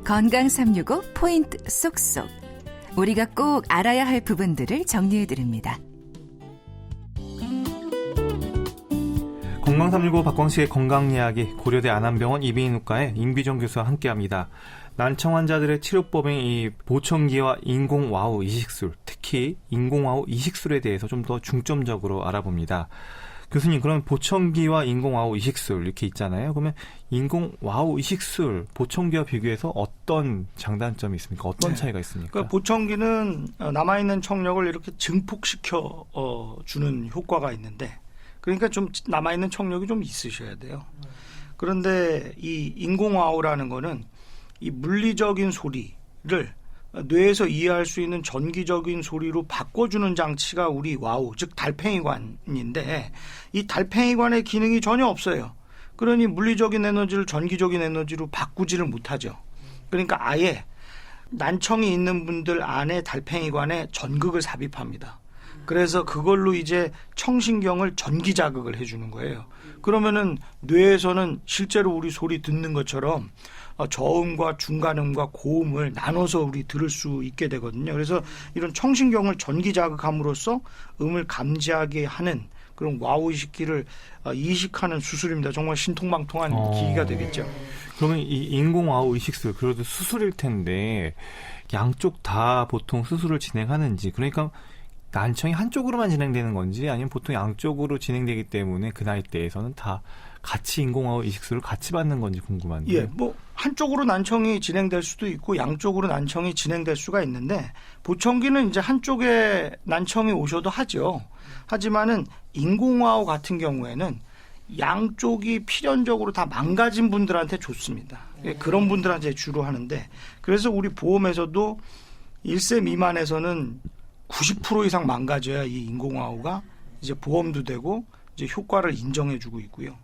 건강 365 포인트 쏙쏙. 우리가 꼭 알아야 할 부분들을 정리해드립니다. 건강 365 박광식의 건강 이야기, 고려대 안암병원 이비인후과의 임비정 교수와 함께합니다. 난청 환자들의 치료법인 이 보청기와 인공와우 이식술, 특히 인공와우 이식술에 대해서 좀 더 중점적으로 알아봅니다. 교수님, 그럼 보청기와 인공와우 이식술 이렇게 있잖아요. 그러면 인공와우 이식술, 보청기와 비교해서 어떤 장단점이 있습니까? 어떤 차이가 있습니까? 그러니까 보청기는 남아있는 청력을 이렇게 증폭시켜 주는 효과가 있는데, 그러니까 좀 남아있는 청력이 좀 있으셔야 돼요. 그런데 이 인공와우라는 거는 이 물리적인 소리를 뇌에서 이해할 수 있는 전기적인 소리로 바꿔주는 장치가 우리 와우, 즉 달팽이관인데, 이 달팽이관의 기능이 전혀 없어요. 그러니 물리적인 에너지를 전기적인 에너지로 바꾸지를 못하죠. 그러니까 아예 난청이 있는 분들 안에 달팽이관에 전극을 삽입합니다. 그래서 그걸로 이제 청신경을 전기 자극을 해주는 거예요. 그러면은 뇌에서는 실제로 우리 소리 듣는 것처럼 저음과 중간음과 고음을 나눠서 우리 들을 수 있게 되거든요. 그래서 이런 청신경을 전기 자극함으로써 음을 감지하게 하는 그런 와우 이식기를 이식하는 수술입니다. 정말 신통방통한 기기가 되겠죠. 그러면 이 인공와우 이식술, 그래도 수술일 텐데 양쪽 다 보통 수술을 진행하는지, 그러니까 난청이 한쪽으로만 진행되는 건지 아니면 보통 양쪽으로 진행되기 때문에 그 나이대에서는 다 같이 인공와우 이식술을 같이 받는 건지 궁금한데요. 예, 뭐 한쪽으로 난청이 진행될 수도 있고 양쪽으로 난청이 진행될 수가 있는데, 보청기는 이제 한쪽에 난청이 오셔도 하죠. 하지만은 인공와우 같은 경우에는 양쪽이 필연적으로 다 망가진 분들한테 좋습니다. 예, 그런 분들한테 주로 하는데, 그래서 우리 보험에서도 1세 미만에서는 90% 이상 망가져야 이 인공와우가 이제 보험도 되고 이제 효과를 인정해주고 있고요.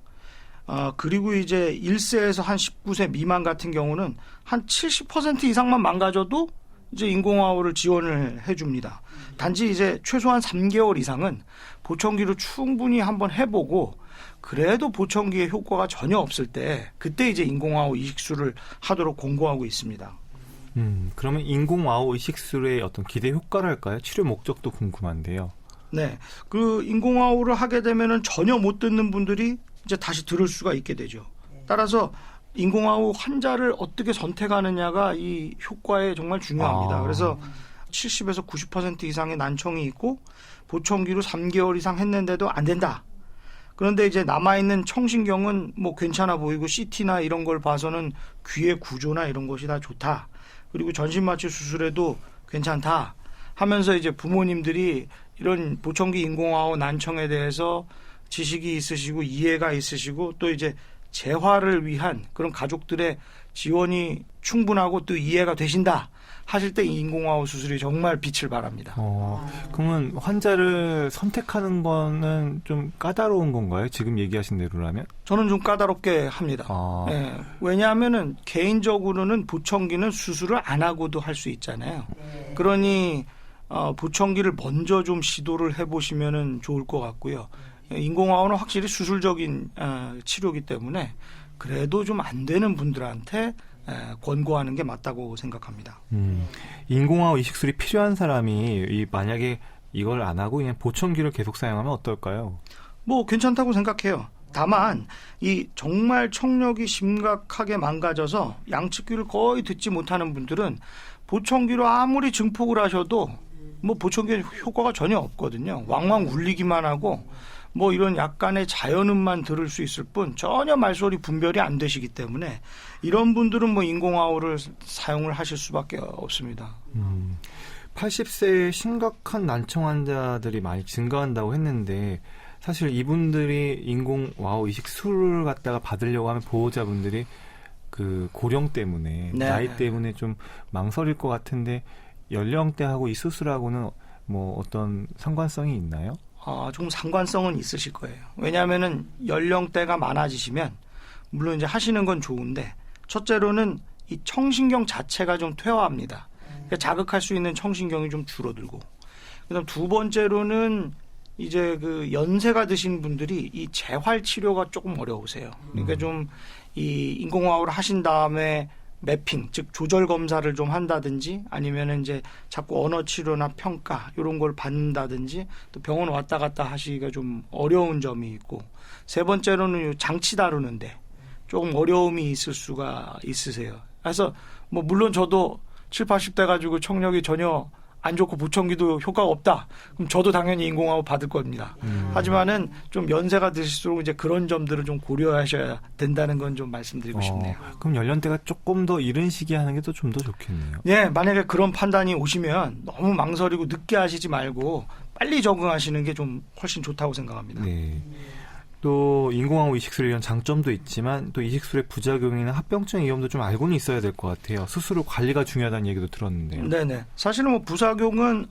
그리고 이제 1세에서 한 19세 미만 같은 경우는 한 70% 이상만 망가져도 이제 인공와우를 지원을 해줍니다. 단지 이제 최소한 3개월 이상은 보청기로 충분히 한번 해보고, 그래도 보청기의 효과가 전혀 없을 때 그때 이제 인공와우 이식술을 하도록 권고하고 있습니다. 그러면 인공와우 이식술의 어떤 기대 효과랄까요? 치료 목적도 궁금한데요. 네, 그 인공와우를 하게 되면은 전혀 못 듣는 분들이 이제 다시 들을 수가 있게 되죠. 따라서 인공와우 환자를 어떻게 선택하느냐가 이 효과에 정말 중요합니다. 그래서 70에서 90% 이상의 난청이 있고 보청기로 3개월 이상 했는데도 안 된다. 그런데 이제 남아있는 청신경은 뭐 괜찮아 보이고 CT나 이런 걸 봐서는 귀의 구조나 이런 것이 다 좋다. 그리고 전신마취 수술에도 괜찮다 하면서 이제 부모님들이 이런 보청기 인공와우 난청에 대해서 지식이 있으시고 이해가 있으시고 또 이제 재활을 위한 그런 가족들의 지원이 충분하고 또 이해가 되신다 하실 때 이 인공와우 수술이 정말 빛을 발합니다. 그러면 환자를 선택하는 거는 좀 까다로운 건가요? 지금 얘기하신 대로라면? 저는 좀 까다롭게 합니다. 네, 왜냐하면은 개인적으로는 보청기는 수술을 안 하고도 할 수 있잖아요. 그러니 보청기를 먼저 좀 시도를 해보시면은 좋을 것 같고요. 인공와우는 확실히 수술적인 치료이기 때문에 그래도 좀 안 되는 분들한테 권고하는 게 맞다고 생각합니다. 인공와우 이식술이 필요한 사람이 만약에 이걸 안 하고 그냥 보청기를 계속 사용하면 어떨까요? 뭐 괜찮다고 생각해요. 다만 이 정말 청력이 심각하게 망가져서 양측 귀를 거의 듣지 못하는 분들은 보청기로 아무리 증폭을 하셔도 뭐 보청기 효과가 전혀 없거든요. 왕왕 울리기만 하고 뭐 이런 약간의 자연음만 들을 수 있을 뿐 전혀 말소리 분별이 안 되시기 때문에 이런 분들은 뭐 인공와우를 사용을 하실 수밖에 없습니다. 80세에 심각한 난청 환자들이 많이 증가한다고 했는데 사실 이분들이 인공와우 이식술을 갖다가 받으려고 하면 보호자분들이 그 고령 때문에 나이 때문에 좀 망설일 것 같은데 연령대하고 이 수술하고는 뭐 어떤 상관성이 있나요? 좀 상관성은 있으실 거예요. 왜냐하면은 연령대가 많아지시면 물론 이제 하시는 건 좋은데 첫째로는 이 청신경 자체가 좀 퇴화합니다. 그러니까 자극할 수 있는 청신경이 좀 줄어들고, 그다음 두 번째로는 이제 그 연세가 드신 분들이 이 재활 치료가 조금 어려우세요. 그러니까 좀 이 인공화호를 하신 다음에 매핑, 즉 조절 검사를 좀 한다든지 아니면 이제 자꾸 언어 치료나 평가 이런 걸 받는다든지 또 병원 왔다 갔다 하시기가 좀 어려운 점이 있고 세 번째로는 장치 다루는데 조금 어려움이 있을 수가 있으세요. 그래서 뭐 물론 저도 7, 80대 가지고 청력이 전혀 안 좋고 보청기도 효과가 없다. 그럼 저도 당연히 인공호흡 받을 겁니다. 하지만은 좀 연세가 드실수록 이제 그런 점들을 좀 고려하셔야 된다는 건 좀 말씀드리고 싶네요. 그럼 연령대가 조금 더 이른 시기에 하는 게 또 좀 더 좋겠네요. 예, 만약에 그런 판단이 오시면 너무 망설이고 늦게 하시지 말고 빨리 적응하시는 게 좀 훨씬 좋다고 생각합니다. 네. 또 인공호흡 이식술에 이런 장점도 있지만 또 이식술의 부작용이나 합병증 위험도 좀 알고는 있어야 될 것 같아요. 수술 후 관리가 중요하다는 얘기도 들었는데요. 네네. 사실은 뭐 부작용은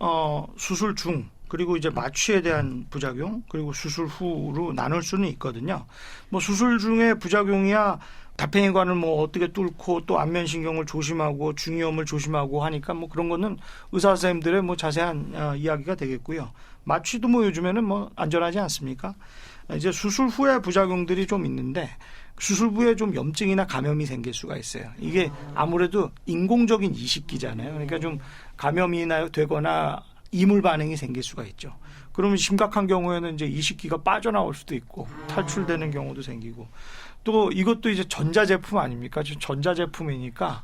수술 중 그리고 이제 마취에 대한 부작용 그리고 수술 후로 나눌 수는 있거든요. 뭐 수술 중에 부작용이야 달팽이관을 뭐 어떻게 뚫고 또 안면신경을 조심하고 중이염을 조심하고 하니까 뭐 그런 거는 의사 선생님들의 뭐 자세한 이야기가 되겠고요. 마취도 뭐 요즘에는 뭐 안전하지 않습니까? 이제 수술 후에 부작용들이 좀 있는데 수술 후에 좀 염증이나 감염이 생길 수가 있어요. 이게 아무래도 인공적인 이식기잖아요. 그러니까 좀 감염이나 되거나 이물 반응이 생길 수가 있죠. 그러면 심각한 경우에는 이제 이식기가 빠져나올 수도 있고 탈출되는 경우도 생기고 또 이것도 이제 전자제품 아닙니까? 전자제품이니까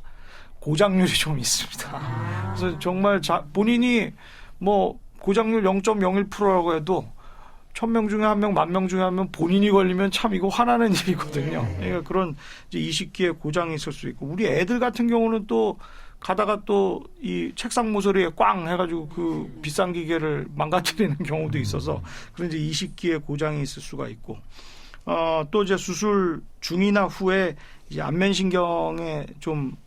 고장률이 좀 있습니다. 그래서 정말 본인이 뭐 고장률 0.01%라고 해도 1000명 중에 1명, 10,000명 중에 1명 본인이 걸리면 참 이거 화나는 일이거든요. 그러니까 그런 이제 이식기에 고장이 있을 수 있고 우리 애들 같은 경우는 또 가다가 또 이 책상 모서리에 꽝 해가지고 그 비싼 기계를 망가뜨리는 경우도 있어서 그런 이제 이식기에 고장이 있을 수가 있고 또 이제 수술 중이나 후에 이제 안면신경에 좀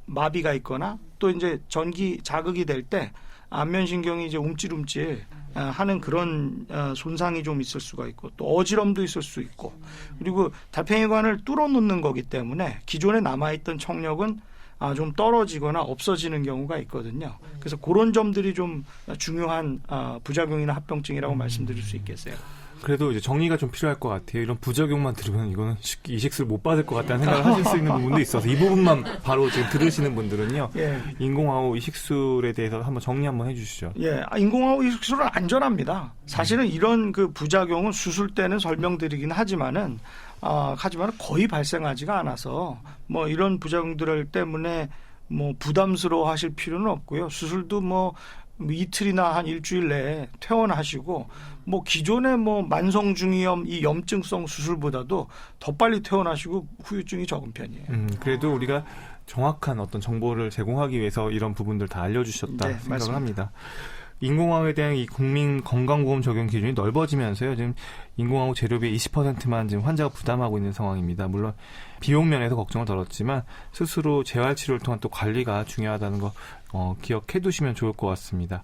마비가 있거나 또 이제 전기 자극이 될 때 안면신경이 이제 움찔움찔 하는 그런 손상이 좀 있을 수가 있고 또 어지럼도 있을 수 있고 그리고 달팽이관을 뚫어놓는 거기 때문에 기존에 남아있던 청력은 좀 떨어지거나 없어지는 경우가 있거든요. 그래서 그런 점들이 좀 중요한 부작용이나 합병증이라고 말씀드릴 수 있겠어요. 그래도 이제 정리가 좀 필요할 것 같아요. 이런 부작용만 들으면 이거는 이식술 못 받을 것 같다는 생각을 하실 수 있는 부분도 있어서 이 부분만 바로 지금 들으시는 분들은요. 예. 인공호흡 이식술에 대해서 한번 정리 한번 해주시죠. 예, 인공호흡 이식술은 안전합니다. 사실은 이런 그 부작용은 수술 때는 설명드리긴 하지만은 거의 발생하지가 않아서 뭐 이런 부작용들 때문에 뭐 부담스러워 하실 필요는 없고요. 수술도 뭐 이틀이나 한 일주일 내에 퇴원하시고 뭐 기존의 뭐 만성 중이염 이 염증성 수술보다도 더 빨리 퇴원하시고 후유증이 적은 편이에요. 그래도 우리가 정확한 어떤 정보를 제공하기 위해서 이런 부분들 다 알려주셨다 생각을 맞습니다. 합니다. 인공호흡에 대한 이 국민 건강보험 적용 기준이 넓어지면서요. 지금 인공호흡 재료비의 20%만 지금 환자가 부담하고 있는 상황입니다. 물론 비용 면에서 걱정을 덜었지만 스스로 재활치료를 통한 또 관리가 중요하다는 거 기억해 두시면 좋을 것 같습니다.